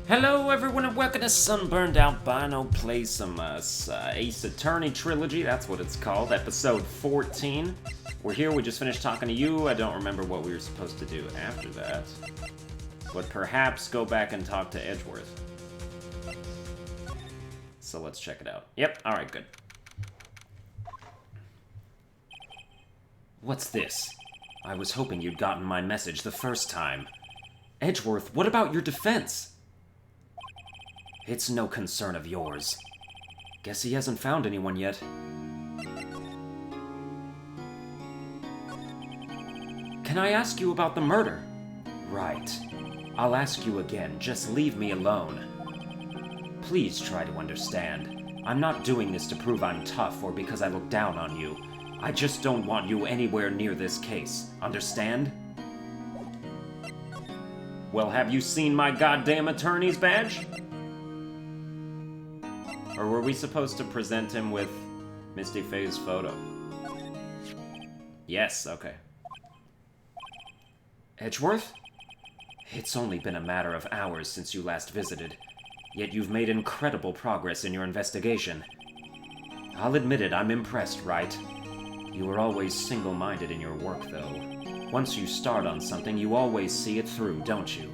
Hello everyone and welcome to Sunburned. Albino plays some Ace Attorney Trilogy, that's what it's called, episode 14. We're here, we just finished talking to you. I don't remember what we were supposed to do after that. But perhaps go back and talk to Edgeworth. So let's check it out. Yep, alright, good. What's this? I was hoping you'd gotten my message the first time. Edgeworth, what about your defense? It's no concern of yours. Guess he hasn't found anyone yet. Can I ask you about the murder? Right. I'll ask you again, just leave me alone. Please try to understand. I'm not doing this to prove I'm tough or because I look down on you. I just don't want you anywhere near this case. Understand? Well, have you seen my goddamn attorney's badge? Or were we supposed to present him with Misty Faye's photo? Yes, okay. Edgeworth? It's only been a matter of hours since you last visited, yet you've made incredible progress in your investigation. I'll admit it, I'm impressed, right? You were always single-minded in your work, though. Once you start on something, you always see it through, don't you?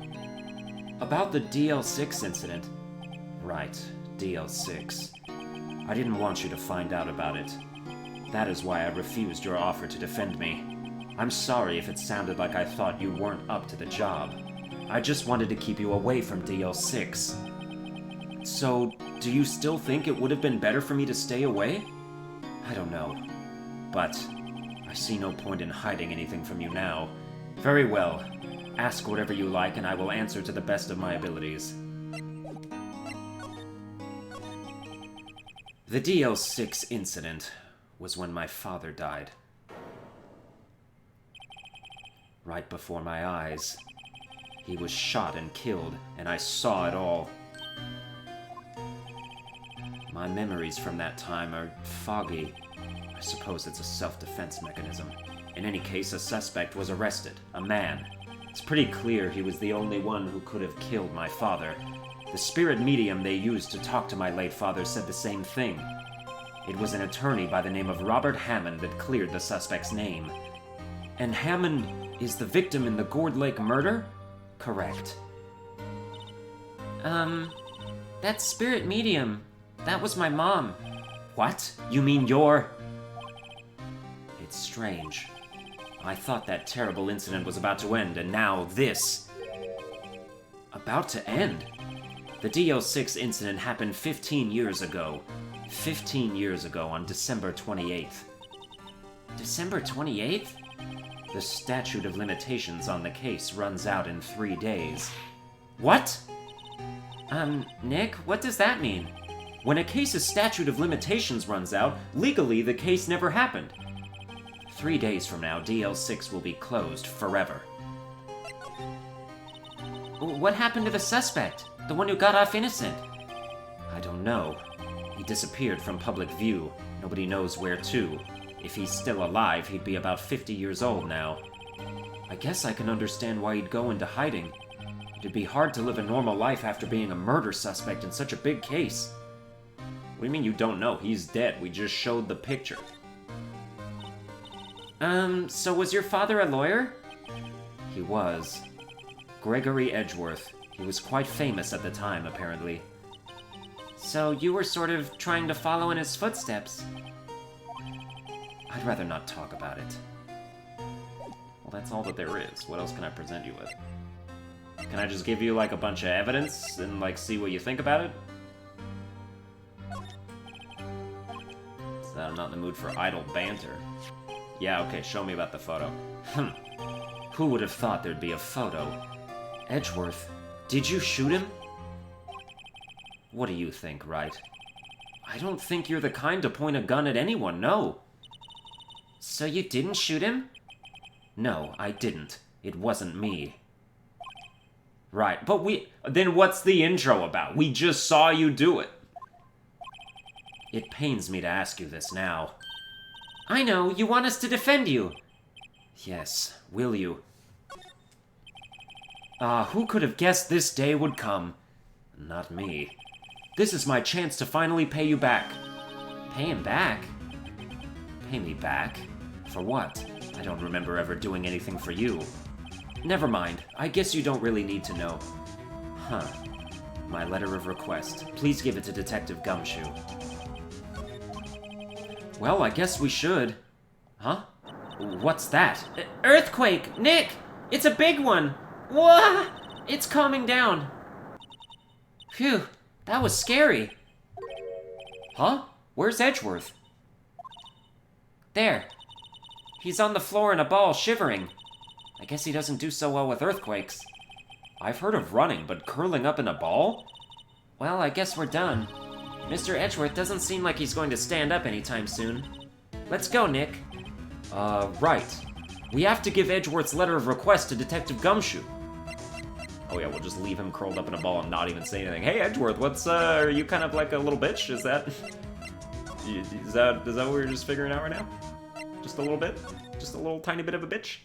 About the DL6 incident. Right. DL6. I didn't want you to find out about it. That is why I refused your offer to defend me. I'm sorry if it sounded like I thought you weren't up to the job. I just wanted to keep you away from DL6. So, do you still think it would have been better for me to stay away? I don't know. But I see no point in hiding anything from you now. Very well. Ask whatever you like and I will answer to the best of my abilities. The DL6 incident was when my father died. Right before my eyes. He was shot and killed, and I saw it all. My memories from that time are foggy. I suppose it's a self-defense mechanism. In any case, a suspect was arrested, a man. It's pretty clear he was the only one who could have killed my father. The spirit medium they used to talk to my late father said the same thing. It was an attorney by the name of Robert Hammond that cleared the suspect's name. And Hammond is the victim in the Gourd Lake murder? Correct. That spirit medium, that was my mom. What? You mean your... It's strange. I thought that terrible incident was about to end, and now this... About to end? The DL6 incident happened 15 years ago. 15 years ago on December 28th. December 28th? The statute of limitations on the case runs out in 3 days. What? Nick, what does that mean? When a case's statute of limitations runs out, legally the case never happened. 3 days from now, DL6 will be closed forever. What happened to the suspect? The one who got off innocent? I don't know. He disappeared from public view. Nobody knows where to. If he's still alive, he'd be about 50 years old now. I guess I can understand why he'd go into hiding. It'd be hard to live a normal life after being a murder suspect in such a big case. What do you mean you don't know? He's dead. We just showed the picture. So was your father a lawyer? He was. Gregory Edgeworth. He was quite famous at the time, apparently. So you were sort of trying to follow in his footsteps. I'd rather not talk about it. Well, that's all that there is. What else can I present you with? Can I just give you, like, a bunch of evidence and, like, see what you think about it? So that I'm not in the mood for idle banter. Yeah, okay, show me about the photo. Who would have thought there'd be a photo? Edgeworth, did you shoot him? What do you think, right? I don't think you're the kind to point a gun at anyone, no. So you didn't shoot him? No, I didn't. It wasn't me. Right, but then what's the intro about? We just saw you do it. It pains me to ask you this now. I know, you want us to defend you. Yes, will you? Who could have guessed this day would come? Not me. This is my chance to finally pay you back. Pay him back? Pay me back? For what? I don't remember ever doing anything for you. Never mind. I guess you don't really need to know. Huh. My letter of request. Please give it to Detective Gumshoe. Well, I guess we should. Huh? What's that? Earthquake! Nick! It's a big one! Whoa! It's calming down. Phew, that was scary. Huh? Where's Edgeworth? There. He's on the floor in a ball, shivering. I guess he doesn't do so well with earthquakes. I've heard of running, but curling up in a ball? Well, I guess we're done. Mr. Edgeworth doesn't seem like he's going to stand up anytime soon. Let's go, Nick. Right. We have to give Edgeworth's letter of request to Detective Gumshoe. Oh yeah, we'll just leave him curled up in a ball and not even say anything. Hey, Edgeworth, are you kind of like a little bitch? Is that what we're just figuring out right now? Just a little bit? Just a little tiny bit of a bitch?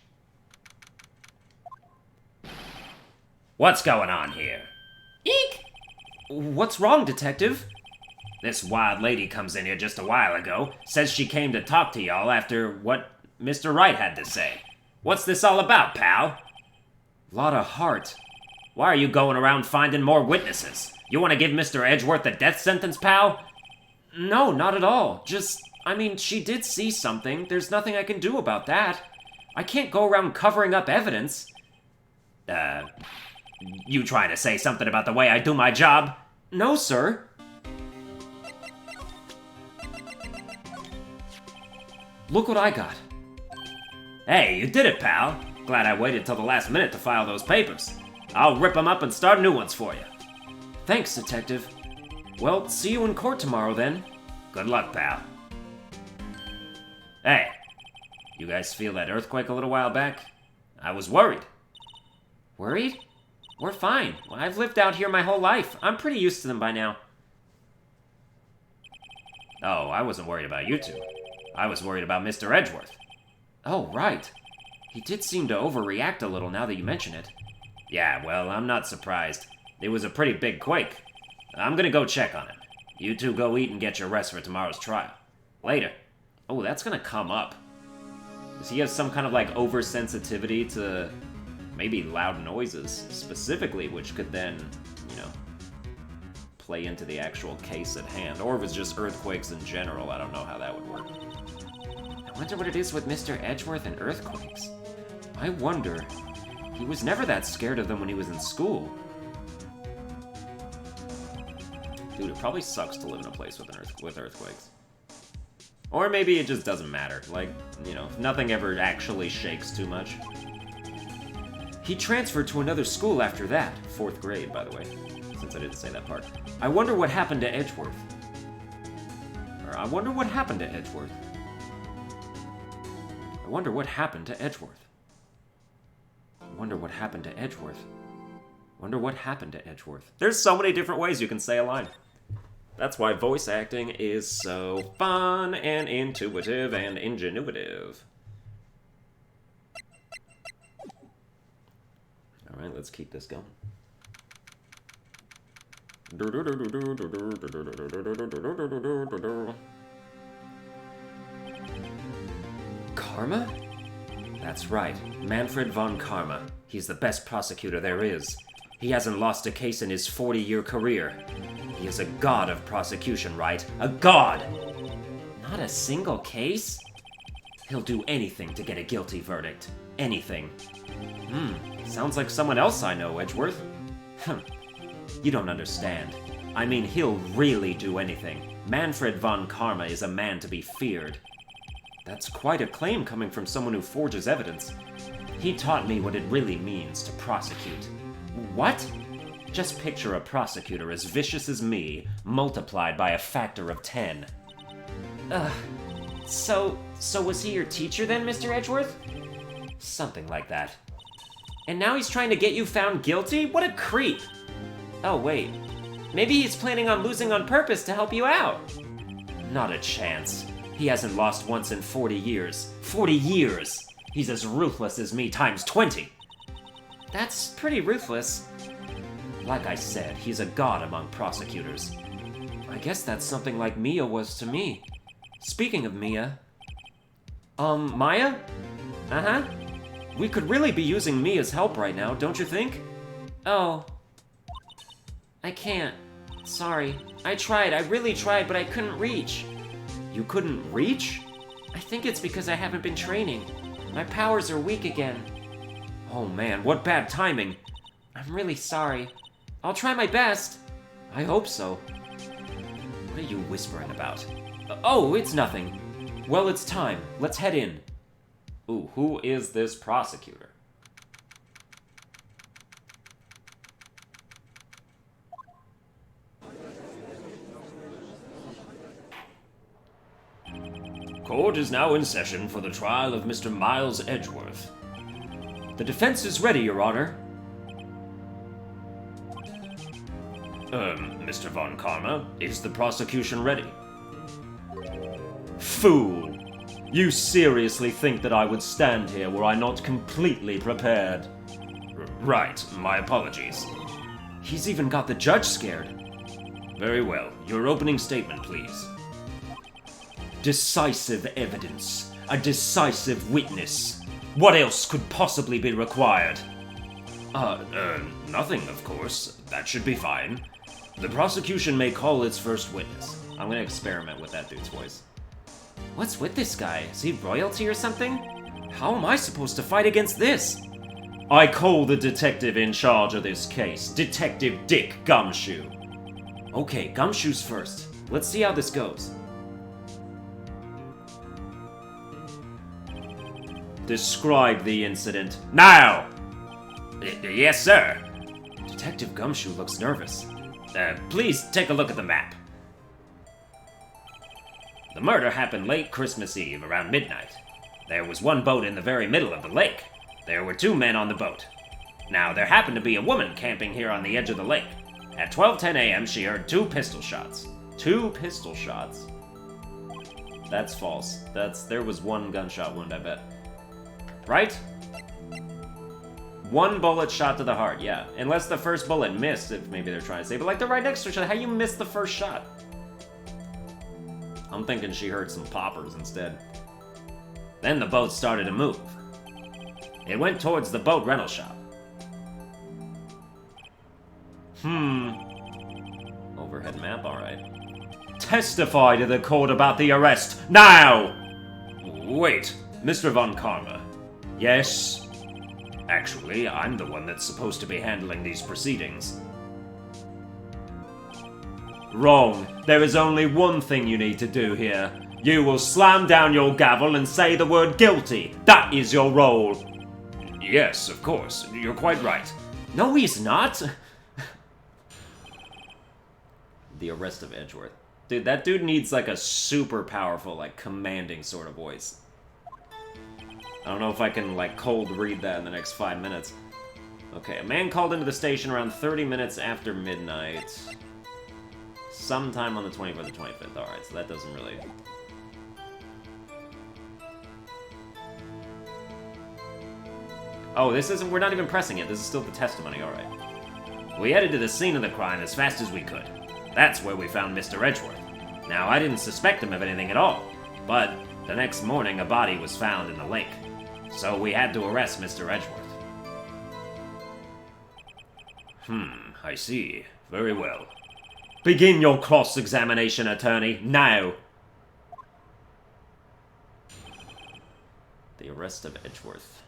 What's going on here? Eek! What's wrong, Detective? This wild lady comes in here just a while ago, says she came to talk to y'all after what Mr. Wright had to say. What's this all about, pal? Lot of heart. Why are you going around finding more witnesses? You want to give Mr. Edgeworth the death sentence, pal? No, not at all. She did see something. There's nothing I can do about that. I can't go around covering up evidence. You trying to say something about the way I do my job? No, sir. Look what I got. Hey, you did it, pal. Glad I waited till the last minute to file those papers. I'll rip them up and start new ones for you. Thanks, Detective. Well, see you in court tomorrow, then. Good luck, pal. Hey, you guys feel that earthquake a little while back? I was worried. Worried? We're fine. I've lived out here my whole life. I'm pretty used to them by now. Oh, I wasn't worried about you two. I was worried about Mr. Edgeworth. Oh, right. He did seem to overreact a little now that you mention it. Yeah, well, I'm not surprised. It was a pretty big quake. I'm gonna go check on him. You two go eat and get your rest for tomorrow's trial. Later. Oh, that's gonna come up. Does he have some kind of, oversensitivity to maybe loud noises, specifically, which could then, play into the actual case at hand? Or if it's just earthquakes in general, I don't know how that would work. I wonder what it is with Mr. Edgeworth and earthquakes. I wonder. He was never that scared of them when he was in school. Dude, it probably sucks to live in a place with earthquakes. Or maybe it just doesn't matter. Nothing ever actually shakes too much. He transferred to another school after that. 4th grade, by the way, since I didn't say that part. I wonder what happened to Edgeworth. Or I wonder what happened to Edgeworth. I wonder what happened to Edgeworth. I wonder what happened to Edgeworth. Wonder what happened to Edgeworth. There's so many different ways you can say a line. That's why voice acting is so fun and intuitive and ingenuitive. Alright, let's keep this going. Karma? That's right, Manfred von Karma. He's the best prosecutor there is. He hasn't lost a case in his 40-year career. He is a god of prosecution, right? A god! Not a single case? He'll do anything to get a guilty verdict. Anything. Sounds like someone else I know, Edgeworth. You don't understand. I mean, he'll really do anything. Manfred von Karma is a man to be feared. That's quite a claim coming from someone who forges evidence. He taught me what it really means to prosecute. What? Just picture a prosecutor as vicious as me, multiplied by a factor of 10. So was he your teacher then, Mr. Edgeworth? Something like that. And now he's trying to get you found guilty? What a creep! Oh, wait. Maybe he's planning on losing on purpose to help you out. Not a chance. He hasn't lost once in 40 years. 40 years! He's as ruthless as me times 20. That's pretty ruthless. Like I said, he's a god among prosecutors. I guess that's something like Mia was to me. Speaking of Mia... Maya? Uh-huh. We could really be using Mia's help right now, don't you think? Oh. I can't. Sorry. I tried, I really tried, but I couldn't reach. You couldn't reach? I think it's because I haven't been training. My powers are weak again. Oh man, what bad timing. I'm really sorry. I'll try my best. I hope so. What are you whispering about? Oh, it's nothing. Well, it's time. Let's head in. Ooh, who is this prosecutor? Court is now in session for the trial of Mr. Miles Edgeworth. The defense is ready, Your Honor. Mr. Von Karma, is the prosecution ready? Fool! You seriously think that I would stand here were I not completely prepared? Right, my apologies. He's even got the judge scared. Very well, your opening statement, please. Decisive evidence. A decisive witness. What else could possibly be required? Nothing, of course. That should be fine. The prosecution may call its first witness. I'm gonna experiment with that dude's voice. What's with this guy? Is he royalty or something? How am I supposed to fight against this? I call the detective in charge of this case, Detective Dick Gumshoe. Okay, Gumshoe's first. Let's see how this goes. Describe the incident. Now! Yes, sir. Detective Gumshoe looks nervous. Please take a look at the map. The murder happened late Christmas Eve, around midnight. There was one boat in the very middle of the lake. There were 2 men on the boat. Now, there happened to be a woman camping here on the edge of the lake. At 12:10 a.m., she heard 2 pistol shots. 2 pistol shots? That's false. There was 1 gunshot wound, I bet. Right? 1 bullet shot to the heart, yeah. Unless the first bullet missed, if maybe they're trying to say. But like, they're right next to each other. How you missed the first shot? I'm thinking she heard some poppers instead. Then the boat started to move. It went towards the boat rental shop. Overhead map, alright. Testify to the court about the arrest, now! Wait, Mr. Von Karma. Yes? Actually, I'm the one that's supposed to be handling these proceedings. Wrong. There is only one thing you need to do here. You will slam down your gavel and say the word guilty. That is your role. Yes, of course. You're quite right. No, he's not. The arrest of Edgeworth. Dude, that dude needs like a super powerful, like commanding sort of voice. I don't know if I can like cold read that in the next 5 minutes. Okay, a man called into the station around 30 minutes after midnight. Sometime on the 24th or 25th. Alright, so that doesn't really... Oh, this isn't... We're not even pressing it. This is still the testimony. Alright. We headed to the scene of the crime as fast as we could. That's where we found Mr. Edgeworth. Now, I didn't suspect him of anything at all. But the next morning, a body was found in the lake. So we had to arrest Mr. Edgeworth. I see. Very well. Begin your cross-examination, attorney, now! The arrest of Edgeworth.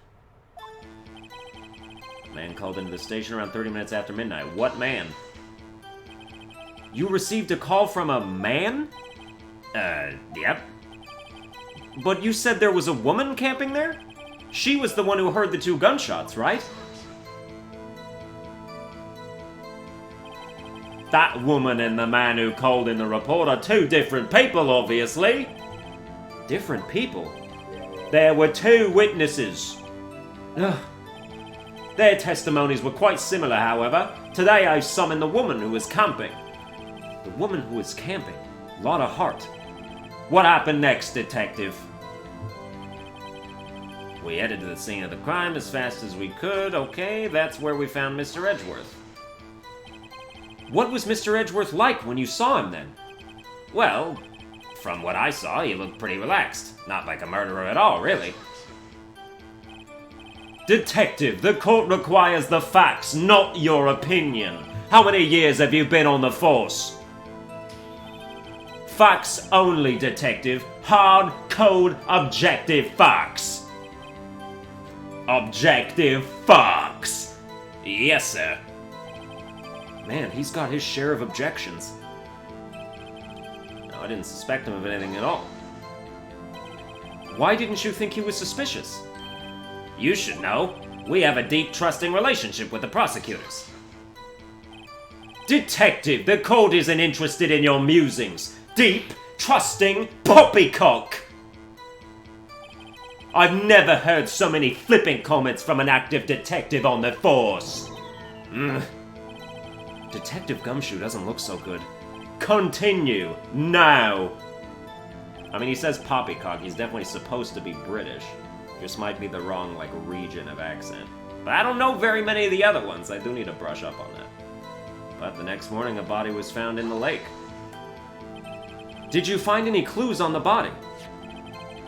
A man called into the station around 30 minutes after midnight. What man? You received a call from a man? Yep. But you said there was a woman camping there? She was the one who heard the 2 gunshots, right? That woman and the man who called in the report are 2 different people, obviously. Different people? There were 2 witnesses. Ugh. Their testimonies were quite similar, however. Today I summoned the woman who was camping. The woman who was camping? Lot of heart. What happened next, detective? We headed to the scene of the crime as fast as we could. Okay, that's where we found Mr. Edgeworth. What was Mr. Edgeworth like when you saw him then? Well, from what I saw, he looked pretty relaxed. Not like a murderer at all, really. Detective, the court requires the facts, not your opinion. How many years have you been on the force? Facts only, detective. Hard, cold, objective facts. Objective facts. Yes, sir. Man, he's got his share of objections. No, I didn't suspect him of anything at all. Why didn't you think he was suspicious? You should know. We have a deep, trusting relationship with the prosecutors. Detective, the court isn't interested in your musings. Deep, trusting, poppycock! I've never heard so many flippant comments from an active detective on the force. Detective Gumshoe doesn't look so good. Continue, now! I mean, he says poppycock. He's definitely supposed to be British. Just might be the wrong, region of accent. But I don't know very many of the other ones. I do need to brush up on that. But the next morning, a body was found in the lake. Did you find any clues on the body?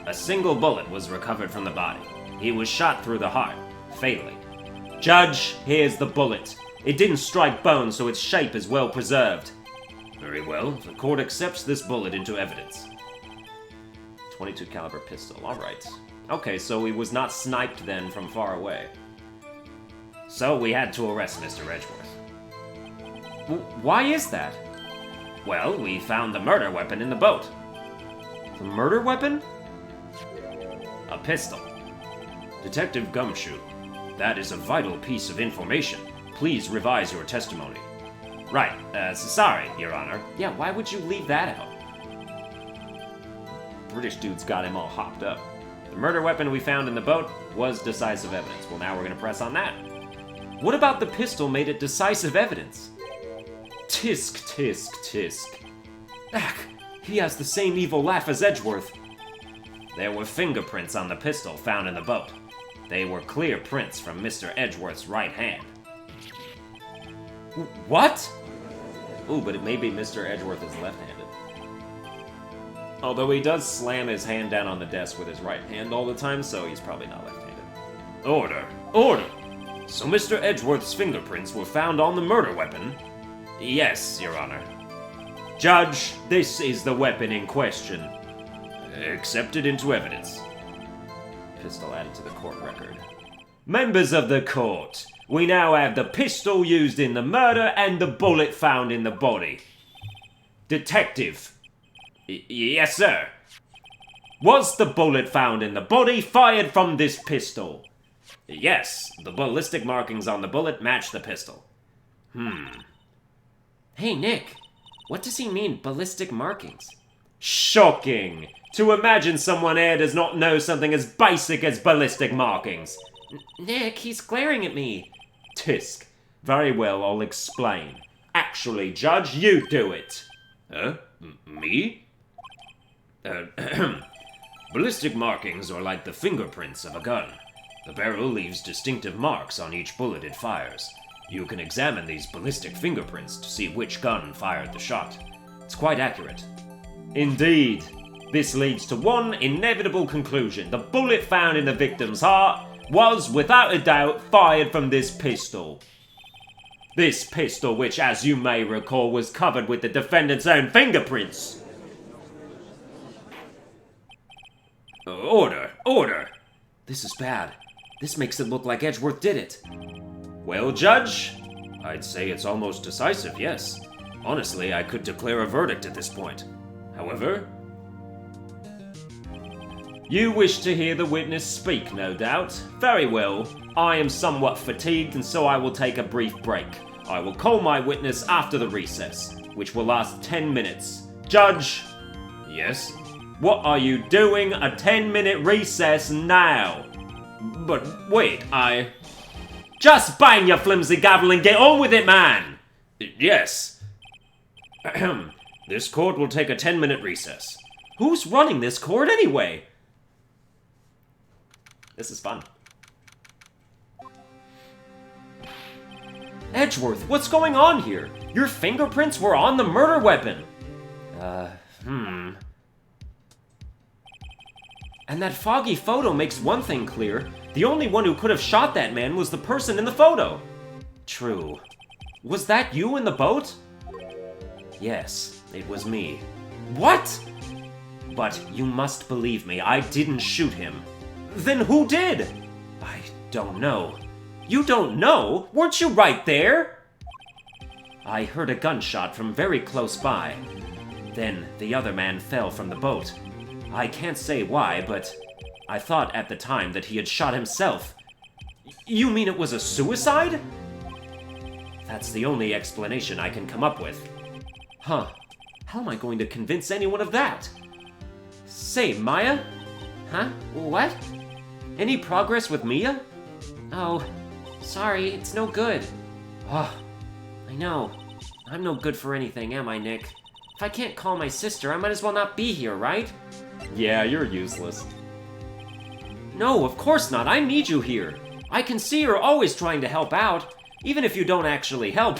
A single bullet was recovered from the body. He was shot through the heart, fatally. Judge, here's the bullet. It didn't strike bone, so its shape is well preserved. Very well. The court accepts this bullet into evidence. .22 caliber pistol, alright. Okay, so he was not sniped then from far away. So we had to arrest Mr. Edgeworth. Why is that? Well, we found the murder weapon in the boat. The murder weapon? A pistol. Detective Gumshoe, that is a vital piece of information. Please revise your testimony. Right, sorry, Your Honor. Yeah, why would you leave that out? British dude's got him all hopped up. The murder weapon we found in the boat was decisive evidence. Well, now we're gonna press on that. What about the pistol made it decisive evidence? Tisk, tisk, tisk. Ach, he has the same evil laugh as Edgeworth. There were fingerprints on the pistol found in the boat. They were clear prints from Mr. Edgeworth's right hand. What? Ooh, but it may be Mr. Edgeworth is left-handed. Although he does slam his hand down on the desk with his right hand all the time, so he's probably not left-handed. Order! Order! So Mr. Edgeworth's fingerprints were found on the murder weapon? Yes, Your Honor. Judge, this is the weapon in question. Accepted into evidence. Pistol added to the court record. Members of the court, we now have the pistol used in the murder and the bullet found in the body. Detective. Yes, sir. Was the bullet found in the body fired from this pistol? Yes, the ballistic markings on the bullet match the pistol. Hey, Nick, what does he mean, ballistic markings? Shocking! To imagine someone here does not know something as basic as ballistic markings. Nick, he's glaring at me. Tisk. Very well, I'll explain. Actually, Judge, you do it. Huh? Me? Ballistic markings are like the fingerprints of a gun. The barrel leaves distinctive marks on each bullet it fires. You can examine these ballistic fingerprints to see which gun fired the shot. It's quite accurate. Indeed. This leads to one inevitable conclusion. The bullet found in the victim's heart was, without a doubt, fired from this pistol. This pistol, which, as you may recall, was covered with the defendant's own fingerprints. Order! Order! This is bad. This makes it look like Edgeworth did it. Well, Judge, I'd say it's almost decisive, yes. Honestly, I could declare a verdict at this point. However... You wish to hear the witness speak, no doubt. Very well. I am somewhat fatigued, and so I will take a brief break. I will call my witness after the recess, which will last 10 minutes. Judge! Yes? What are you doing? A 10-minute recess now! But wait, Just bang your flimsy gavel and get on with it, man! Yes. This court will take a 10-minute recess. Who's running this court anyway? This is fun. Edgeworth, what's going on here? Your fingerprints were on the murder weapon! And that foggy photo makes one thing clear. The only one who could have shot that man was the person in the photo. True. Was that you in the boat? Yes, it was me. What? But you must believe me, I didn't shoot him. Then who did? I don't know. You don't know? Weren't you right there? I heard a gunshot from very close by. Then the other man fell from the boat. I can't say why, but I thought at the time that he had shot himself. You mean it was a suicide? That's the only explanation I can come up with. Huh. How am I going to convince anyone of that? Say, Maya? Huh? What? Any progress with Mia? Oh, sorry, it's no good. Oh, I know. I'm no good for anything, am I, Nick? If I can't call my sister, I might as well not be here, right? Yeah, you're useless. No, of course not. I need you here. I can see you're always trying to help out, even if you don't actually help.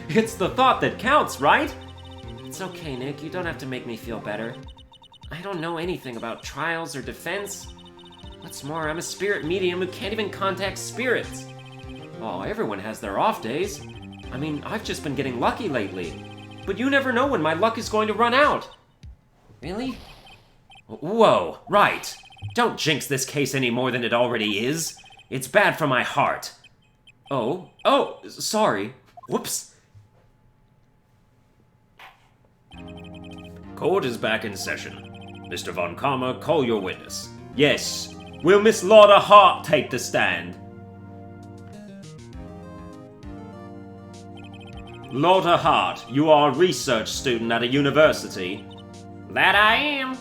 It's the thought that counts, right? It's okay, Nick. You don't have to make me feel better. I don't know anything about trials or defense. What's more, I'm a spirit medium who can't even contact spirits. Oh, everyone has their off days. I mean, I've just been getting lucky lately. But you never know when my luck is going to run out. Really? Whoa, right. Don't jinx this case any more than it already is. It's bad for my heart. Oh, sorry. Whoops. Court is back in session. Mr. Von Karma, call your witness. Yes. Will Miss Lauder Hart take the stand? Lauder Hart, you are a research student at a university. That I am.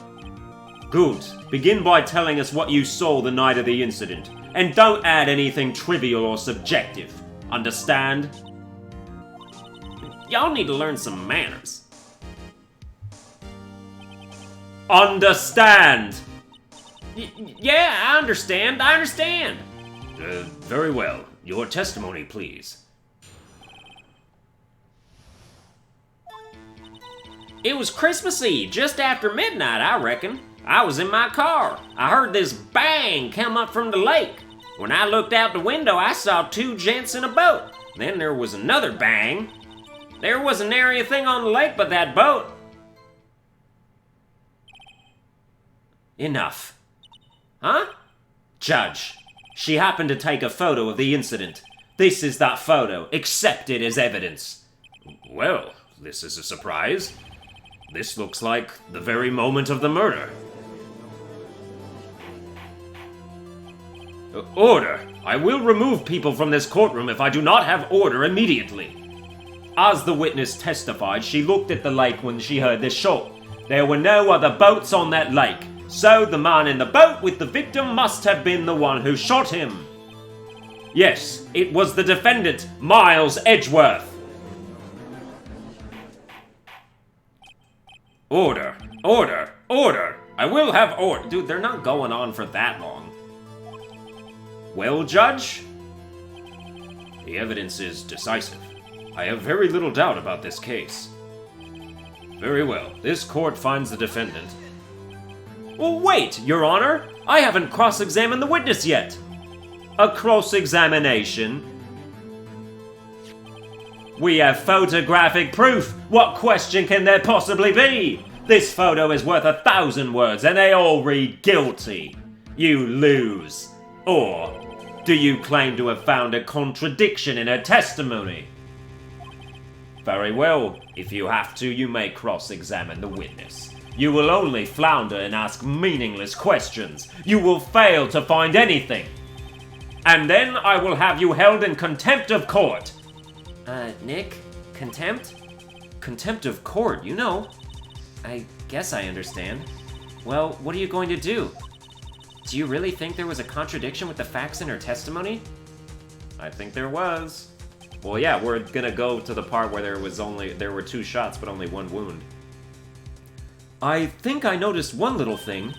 Good. Begin by telling us what you saw the night of the incident, and don't add anything trivial or subjective. Understand? Y'all need to learn some manners. Understand! Yeah, I understand. Very well. Your testimony, please. It was Christmas Eve, just after midnight, I reckon. I was in my car. I heard this bang come up from the lake. When I looked out the window, I saw two gents in a boat. Then there was another bang. There wasn't nary a thing on the lake but that boat. Enough. Huh? Judge, she happened to take a photo of the incident. This is that photo. Accept it as evidence. Well, this is a surprise. This looks like the very moment of the murder. Order! I will remove people from this courtroom if I do not have order immediately. As the witness testified, she looked at the lake when she heard this shot. There were no other boats on that lake, so the man in the boat with the victim must have been the one who shot him. Yes, it was the defendant, Miles Edgeworth. Order! I will have order. Dude, they're not going on for that long. Well, Judge? The evidence is decisive. I have very little doubt about this case. Very well. This court finds the defendant. Well, wait, Your Honor. I haven't cross-examined the witness yet. A cross-examination? We have photographic proof. What question can there possibly be? This photo is worth 1,000 words, and they all read guilty. You lose. Or do you claim to have found a contradiction in her testimony? Very well. If you have to, you may cross-examine the witness. You will only flounder and ask meaningless questions. You will fail to find anything. And then I will have you held in contempt of court. Nick? Contempt? Contempt of court, you know. I guess I understand. Well, what are you going to do? Do you really think there was a contradiction with the facts in her testimony? I think there was. Well, yeah, we're gonna go to the part where there were 2 shots, but only 1 wound. I think I noticed one little thing.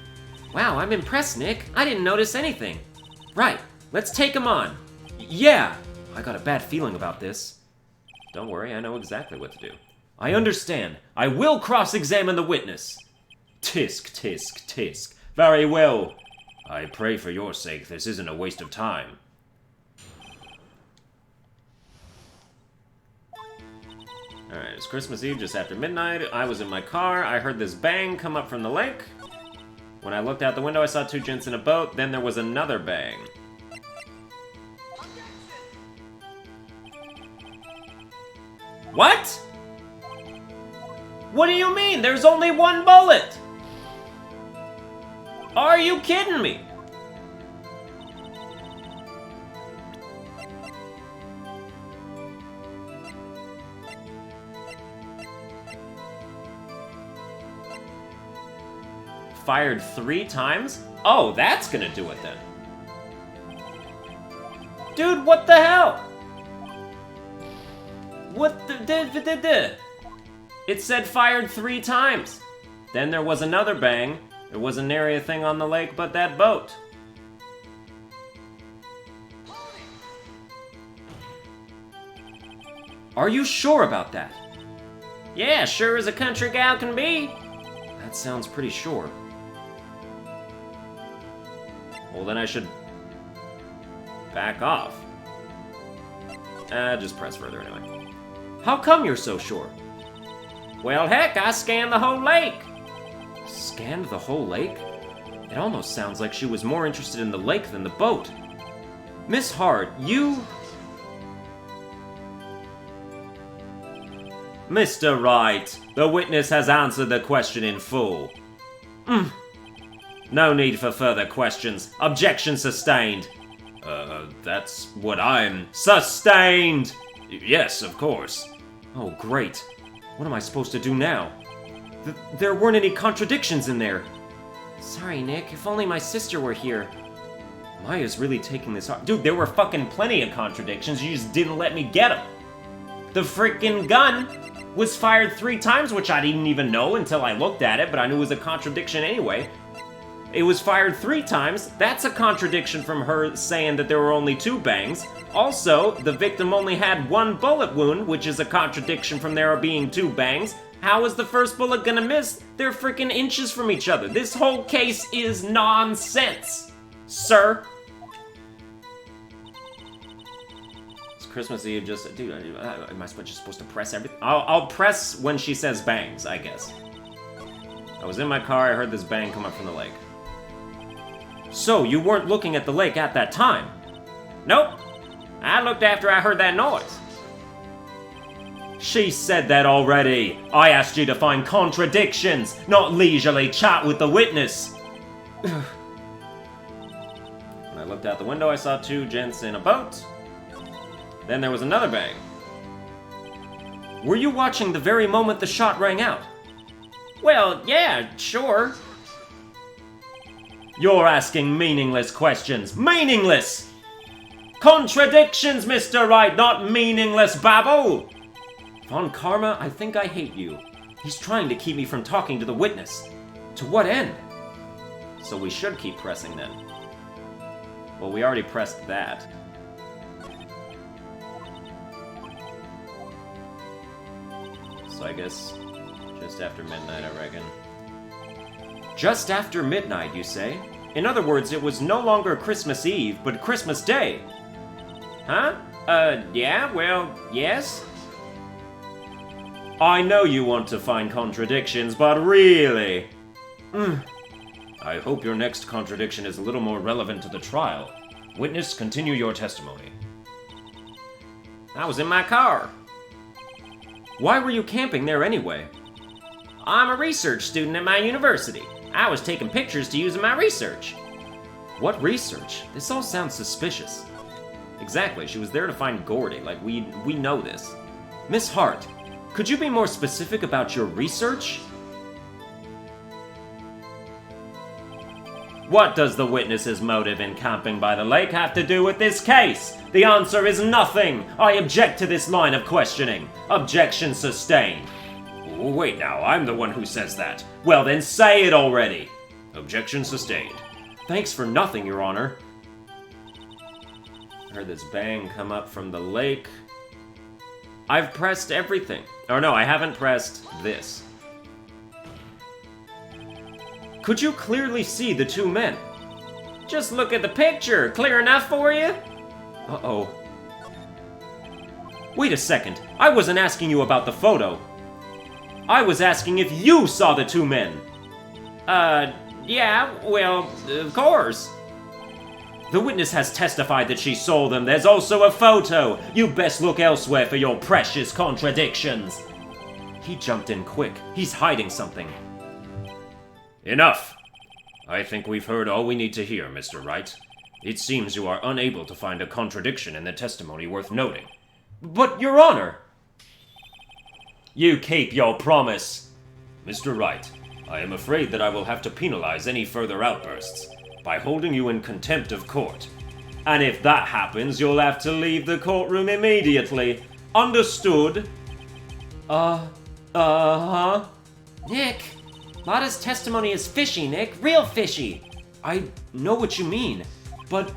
Wow, I'm impressed, Nick. I didn't notice anything. Right, let's take him on. Yeah, I got a bad feeling about this. Don't worry, I know exactly what to do. I understand. I will cross-examine the witness. Tisk, tisk, tisk. Very well. I pray for your sake this isn't a waste of time. Alright, it's Christmas Eve just after midnight. I was in my car. I heard this bang come up from the lake. When I looked out the window, I saw two gents in a boat. Then there was another bang. What? What do you mean? There's only one bullet! Are you kidding me? Fired 3 times? Oh, that's gonna do it then. Dude, what the hell? What the... It said fired 3 times. Then there was another bang. There wasn't nary a thing on the lake but that boat. Are you sure about that? Yeah, sure as a country gal can be. That sounds pretty sure. Well, then I should back off. Just press further anyway. How come you're so sure? Well, heck, I scanned the whole lake. Scanned the whole lake? It almost sounds like she was more interested in the lake than the boat. Miss Hart, you... Mr. Wright, the witness has answered the question in full. No need for further questions. Objection sustained. That's what I'm... Sustained! Yes, of course. Oh, great. What am I supposed to do now? There weren't any contradictions in there. Sorry, Nick. If only my sister were here. Maya's really taking this hard. Dude, there were fucking plenty of contradictions. You just didn't let me get them. The freaking gun was fired 3 times, which I didn't even know until I looked at it, but I knew it was a contradiction anyway. It was fired 3 times. That's a contradiction from her saying that there were only 2 bangs. Also, the victim only had 1 bullet wound, which is a contradiction from there being 2 bangs. How is the first bullet gonna miss? They're freaking inches from each other. This whole case is nonsense, sir. It's Christmas Eve. Just, dude, am I just supposed to press everything? I'll press when she says bangs, I guess. I was in my car. I heard this bang come up from the lake. So, you weren't looking at the lake at that time? Nope. I looked after I heard that noise. She said that already. I asked you to find contradictions, not leisurely chat with the witness. When I looked out the window, I saw 2 gents in a boat. Then there was another bang. Were you watching the very moment the shot rang out? Well, yeah, sure. You're asking meaningless questions. Meaningless! Contradictions, Mr. Wright, not meaningless babble! Von Karma, I think I hate you. He's trying to keep me from talking to the witness. To what end? So we should keep pressing then. Well, we already pressed that. So I guess just after midnight, I reckon. Just after midnight, you say? In other words, it was no longer Christmas Eve, but Christmas Day. Huh? Yeah, well, yes. I know you want to find contradictions, but really... I hope your next contradiction is a little more relevant to the trial. Witness, continue your testimony. I was in my car. Why were you camping there anyway? I'm a research student at my university. I was taking pictures to use in my research. What research? This all sounds suspicious. Exactly, she was there to find Gordy, like we know this. Miss Hart, could you be more specific about your research? What does the witness's motive in camping by the lake have to do with this case? The answer is nothing. I object to this line of questioning. Objection sustained. Wait now, I'm the one who says that. Well then say it already. Objection sustained. Thanks for nothing, Your Honor. Heard this bang come up from the lake. I've pressed everything. Or no, I haven't pressed this. Could you clearly see the two men? Just look at the picture. Clear enough for you? Uh-oh. Wait a second. I wasn't asking you about the photo. I was asking if you saw the two men. Yeah, well, of course. The witness has testified that she saw them. There's also a photo. You best look elsewhere for your precious contradictions. He jumped in quick. He's hiding something. Enough! I think we've heard all we need to hear, Mr. Wright. It seems you are unable to find a contradiction in the testimony worth noting. But, Your Honor! You keep your promise. Mr. Wright, I am afraid that I will have to penalize any further outbursts by holding you in contempt of court. And if that happens, you'll have to leave the courtroom immediately. Understood? Uh-huh. Nick, Lada's testimony is fishy, Nick. Real fishy. I know what you mean, but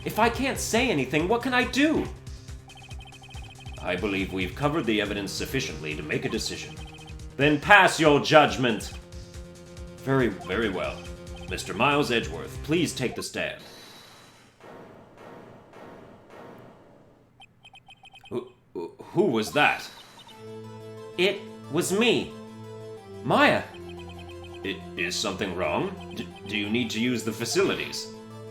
if I can't say anything, what can I do? I believe we've covered the evidence sufficiently to make a decision. Then pass your judgment. Very well. Mr. Miles Edgeworth, please take the stand. Who was that? It was me. Maya. Is something wrong? Do you need to use the facilities?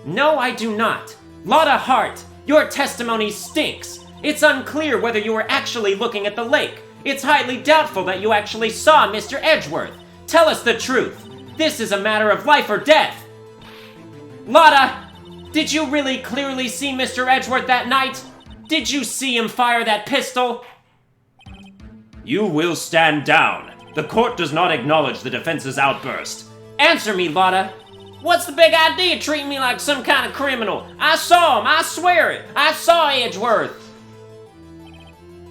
No, I do not. Lada Hart, your testimony stinks. It's unclear whether you were actually looking at the lake. It's highly doubtful that you actually saw Mr. Edgeworth. Tell us the truth. This is a matter of life or death. Lada, did you really clearly see Mr. Edgeworth that night? Did you see him fire that pistol? You will stand down. The court does not acknowledge the defense's outburst. Answer me, Lada. What's the big idea treating me like some kind of criminal? I saw him, I swear it. I saw Edgeworth.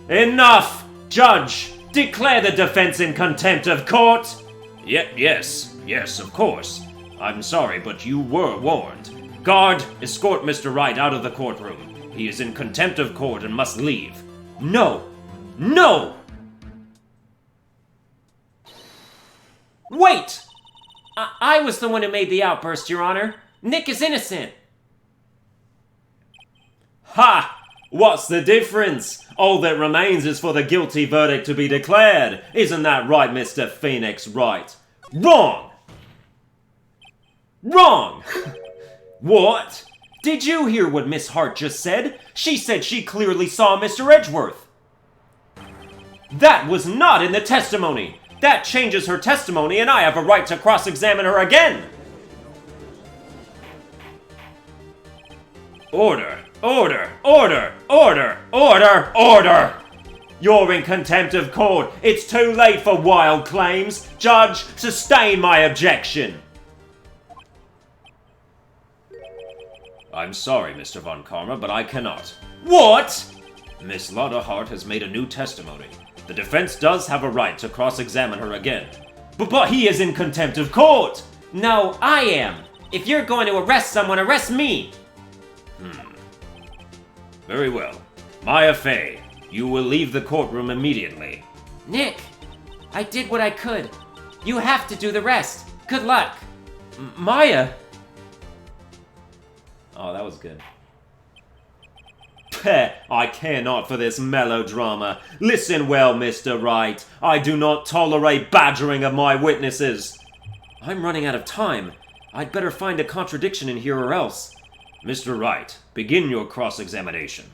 Enough! Judge, declare the defense in contempt of court. Yes, of course. I'm sorry, but you were warned. Guard, escort Mr. Wright out of the courtroom. He is in contempt of court and must leave. No! No! Wait! I was the one who made the outburst, Your Honor. Nick is innocent. Ha! What's the difference? All that remains is for the guilty verdict to be declared. Isn't that right, Mr. Phoenix Wright? Wrong! Wrong! What? Did you hear what Miss Hart just said? She said she clearly saw Mr. Edgeworth. That was not in the testimony. That changes her testimony, and I have a right to cross-examine her again. Order! Order! Order! Order! Order! Order! You're in contempt of court. It's too late for wild claims. Judge, sustain my objection. I'm sorry, Mr. Von Karma, but I cannot. What? Miss Lada Hart has made a new testimony. The defense does have a right to cross-examine her again. But he is in contempt of court. No, I am. If you're going to arrest someone, arrest me. Very well. Maya Fey, you will leave the courtroom immediately. Nick, I did what I could. You have to do the rest. Good luck. Maya. Oh, that was good. Peh, I care not for this melodrama. Listen well, Mr. Wright. I do not tolerate badgering of my witnesses. I'm running out of time. I'd better find a contradiction in here or else. Mr. Wright, begin your cross-examination.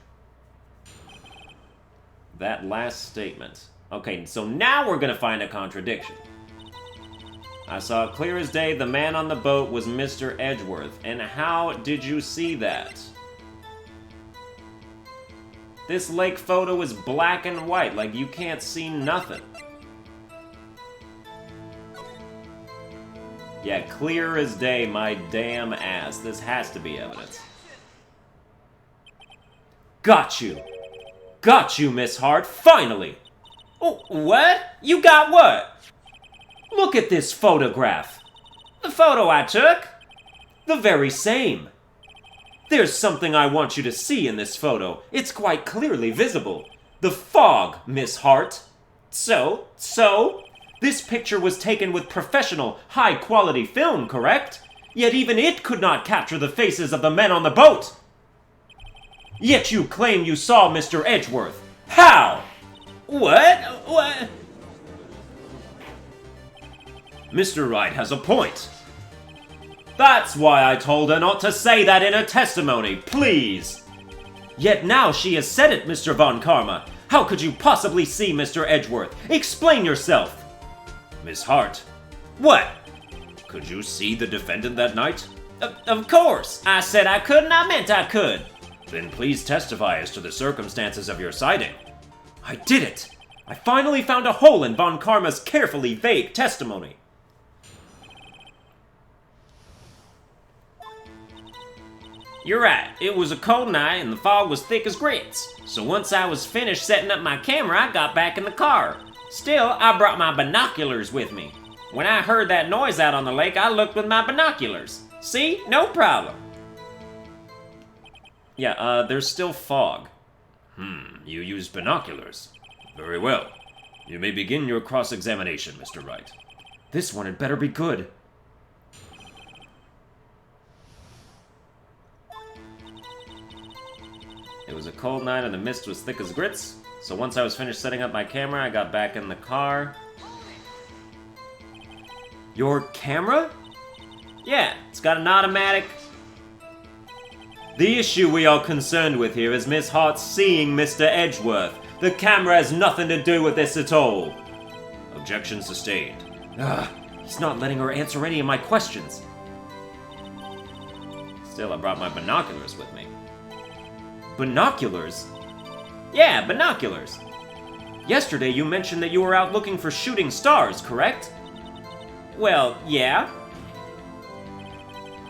That last statement. Okay, so now we're gonna find a contradiction. I saw clear as day the man on the boat was Mr. Edgeworth. And how did you see that? This lake photo is black and white, like you can't see nothing. Yeah, clear as day, my damn ass. This has to be evidence. Got you! Got you, Miss Hart, finally! Oh, what? You got what? Look at this photograph. The photo I took? The very same. There's something I want you to see in this photo. It's quite clearly visible. The fog, Miss Hart. So? This picture was taken with professional, high-quality film, correct? Yet even it could not capture the faces of the men on the boat. Yet you claim you saw Mr. Edgeworth. How? What? Mr. Wright has a point. That's why I told her not to say that in her testimony, please. Yet now she has said it, Mr. Von Karma. How could you possibly see Mr. Edgeworth? Explain yourself. Miss Hart. What? Could you see the defendant that night? Of course. I said I could and I meant I could. Then please testify as to the circumstances of your sighting. I did it. I finally found a hole in Von Karma's carefully vague testimony. You're right. It was a cold night and the fog was thick as grits. So once I was finished setting up my camera, I got back in the car. Still, I brought my binoculars with me. When I heard that noise out on the lake, I looked with my binoculars. See? No problem. Yeah, there's still fog. You used binoculars. Very well. You may begin your cross-examination, Mr. Wright. This one had better be good. It was a cold night and the mist was thick as grits, so once I was finished setting up my camera, I got back in the car. Your camera? Yeah, it's got an automatic. The issue we are concerned with here is Miss Hart seeing Mr. Edgeworth. The camera has nothing to do with this at all. Objection sustained. He's not letting her answer any of my questions. Still, I brought my binoculars with me. Binoculars? Yeah, binoculars. Yesterday you mentioned that you were out looking for shooting stars, correct? Well, yeah.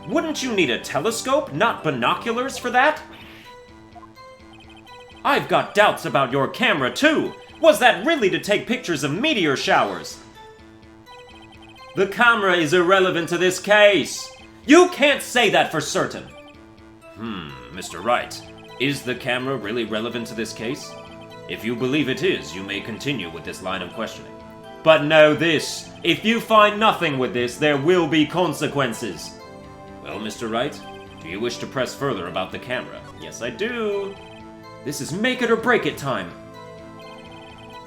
Wouldn't you need a telescope, not binoculars, for that? I've got doubts about your camera, too. Was that really to take pictures of meteor showers? The camera is irrelevant to this case. You can't say that for certain. Mr. Wright, is the camera really relevant to this case? If you believe it is, you may continue with this line of questioning. But know this, if you find nothing with this, there will be consequences. Well, Mr. Wright, do you wish to press further about the camera? Yes, I do. This is make it or break it time.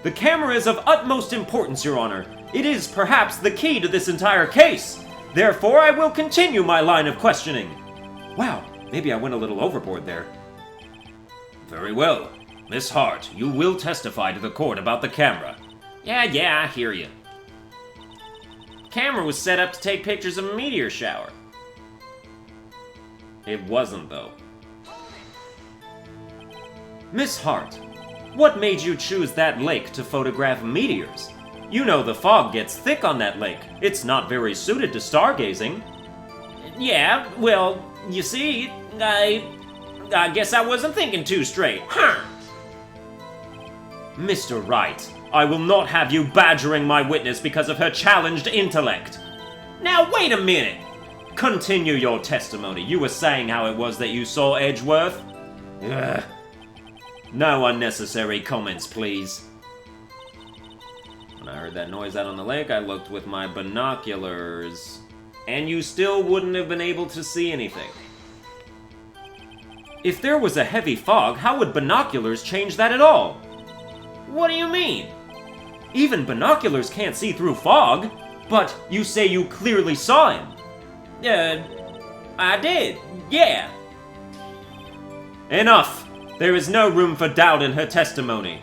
The camera is of utmost importance, Your Honor. It is perhaps the key to this entire case. Therefore, I will continue my line of questioning. Wow, maybe I went a little overboard there. Very well. Miss Hart, you will testify to the court about the camera. Yeah, I hear you. Camera was set up to take pictures of a meteor shower. It wasn't, though. Miss Hart, what made you choose that lake to photograph meteors? You know the fog gets thick on that lake. It's not very suited to stargazing. Yeah, well, you see, I guess I wasn't thinking too straight. Mr. Wright, I will not have you badgering my witness because of her challenged intellect. Now, wait a minute. Continue your testimony. You were saying how it was that you saw Edgeworth? Ugh. No unnecessary comments, please. When I heard that noise out on the lake, I looked with my binoculars. And you still wouldn't have been able to see anything. If there was a heavy fog, how would binoculars change that at all? What do you mean? Even binoculars can't see through fog. But you say you clearly saw him. I did, yeah. Enough! There is no room for doubt in her testimony.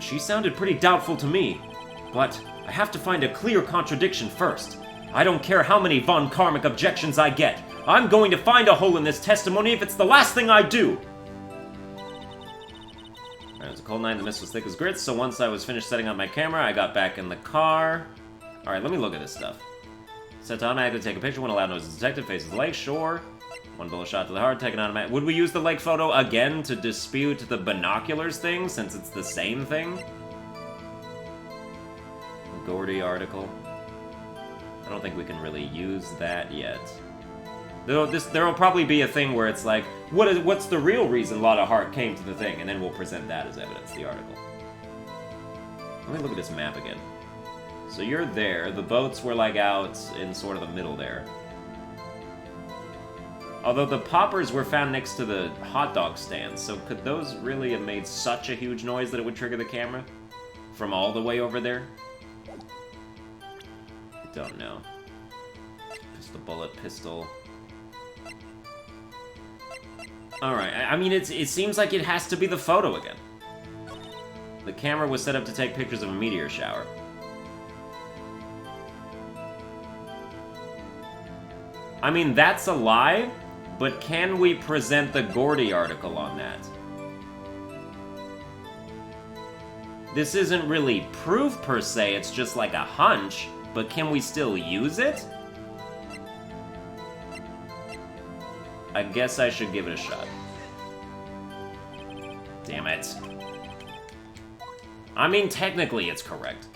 She sounded pretty doubtful to me. But I have to find a clear contradiction first. I don't care how many Von Karmic objections I get. I'm going to find a hole in this testimony if it's the last thing I do. It was a cold night and the mist was thick as grits, so once I was finished setting up my camera, I got back in the car. Alright, let me look at this stuff. Set to automatically take a picture when a loud noise is detected, faces the lake, sure. One bullet shot to the heart, taken automatic. Would we use the lake photo again to dispute the binoculars thing, since it's the same thing? Gordy article. I don't think we can really use that yet. There'll probably be a thing where it's like, what's the real reason Lotta Hart came to the thing, and then we'll present that as evidence, the article. Let me look at this map again. So you're there. The boats were like out in sort of the middle there. Although the poppers were found next to the hot dog stands, so could those really have made such a huge noise that it would trigger the camera? From all the way over there? I don't know. Just the bullet pistol. Alright, I mean, it seems like it has to be the photo again. The camera was set up to take pictures of a meteor shower. I mean, that's a lie, but can we present the Gordy article on that? This isn't really proof per se, it's just like a hunch, but can we still use it? I guess I should give it a shot. Damn it. I mean, technically it's correct.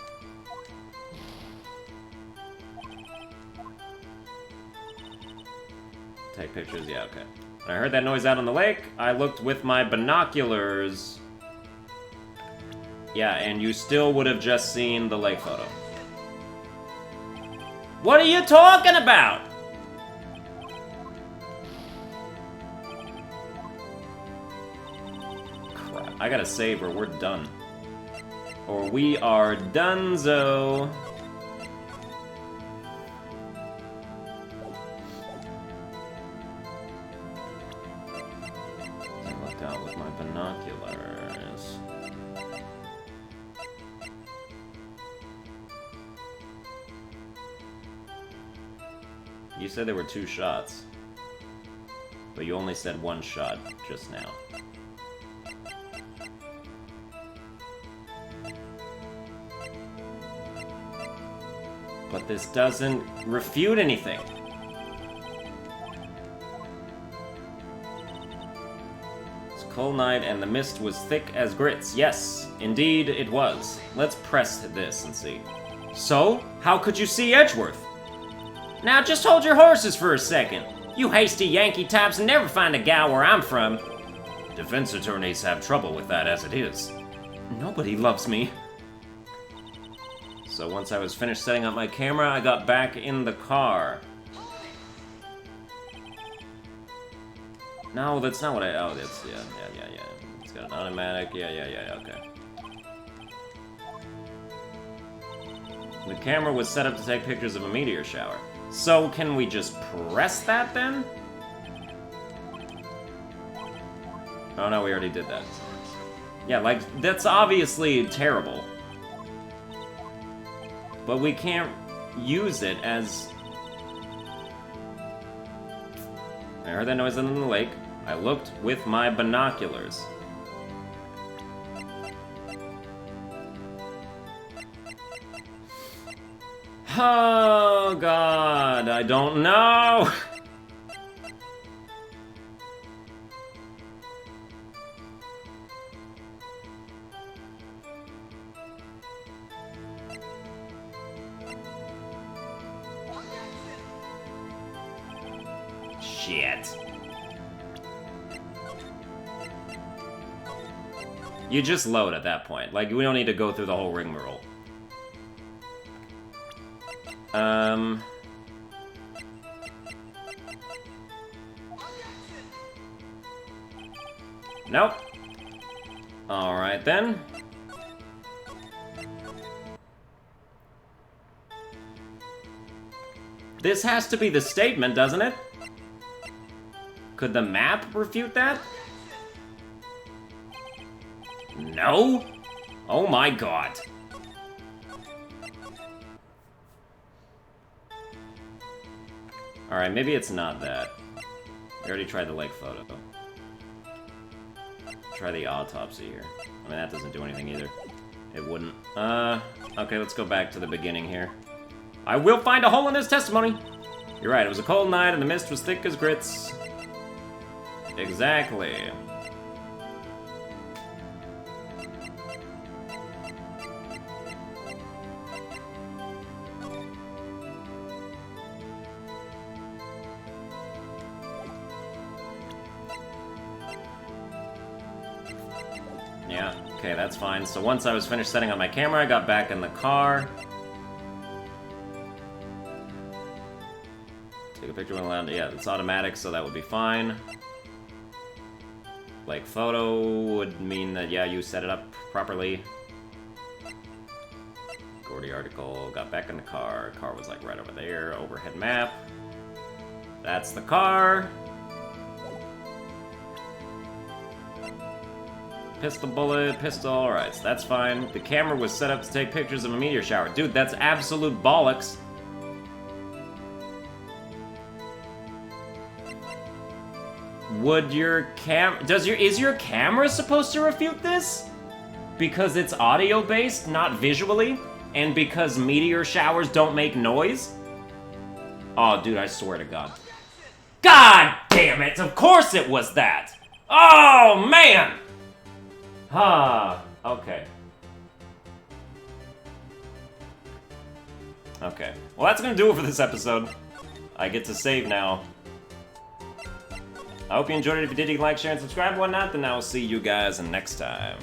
Take pictures, yeah, okay. When I heard that noise out on the lake, I looked with my binoculars. Yeah, and you still would have just seen the lake photo. What are you talking about? Crap, I gotta save or we're done. Or we are donezo. I looked out with my binoculars. You said there were 2 shots, but you only said 1 shot just now. But this doesn't refute anything. It's a cold night and the mist was thick as grits. Yes, indeed it was. Let's press this and see. So, how could you see Edgeworth? Now just hold your horses for a second. You hasty Yankee types never find a gal where I'm from. Defense attorneys have trouble with that as it is. Nobody loves me. So once I was finished setting up my camera, I got back in the car. No, that's not what I... Oh, that's... Yeah. It's got an automatic... Yeah, okay. The camera was set up to take pictures of a meteor shower. So, can we just press that, then? Oh, no, we already did that. Yeah, like, that's obviously terrible. But we can't use it as... I heard that noise in the lake. I looked with my binoculars. Oh, God, I don't know! Shit. You just load at that point. Like, we don't need to go through the whole rigmarole. Nope. Alright then. This has to be the statement, doesn't it? Could the map refute that? No? Oh my god. Alright, maybe it's not that. I already tried the lake photo. Try the autopsy here. I mean, that doesn't do anything either. It wouldn't. Okay, let's go back to the beginning here. I will find a hole in this testimony! You're right, it was a cold night and the mist was thick as grits. Exactly. Yeah, okay, that's fine. So once I was finished setting up my camera, I got back in the car. Take a picture when allowed. Yeah, it's automatic, so that would be fine. Like, photo would mean that, yeah, you set it up properly. Gordy article, got back in the car. Car was, like, right over there. Overhead map. That's the car. Pistol bullet, pistol, alright, so that's fine. The camera was set up to take pictures of a meteor shower. Dude, that's absolute bollocks. Would your is your camera supposed to refute this? Because it's audio-based, not visually? And because meteor showers don't make noise? Oh, dude, I swear to God. God damn it! Of course it was that! Oh, man! Ah, okay. Okay. Well, that's gonna do it for this episode. I get to save now. I hope you enjoyed it. If you did, you can like, share, and subscribe and whatnot. Then I will see you guys next time.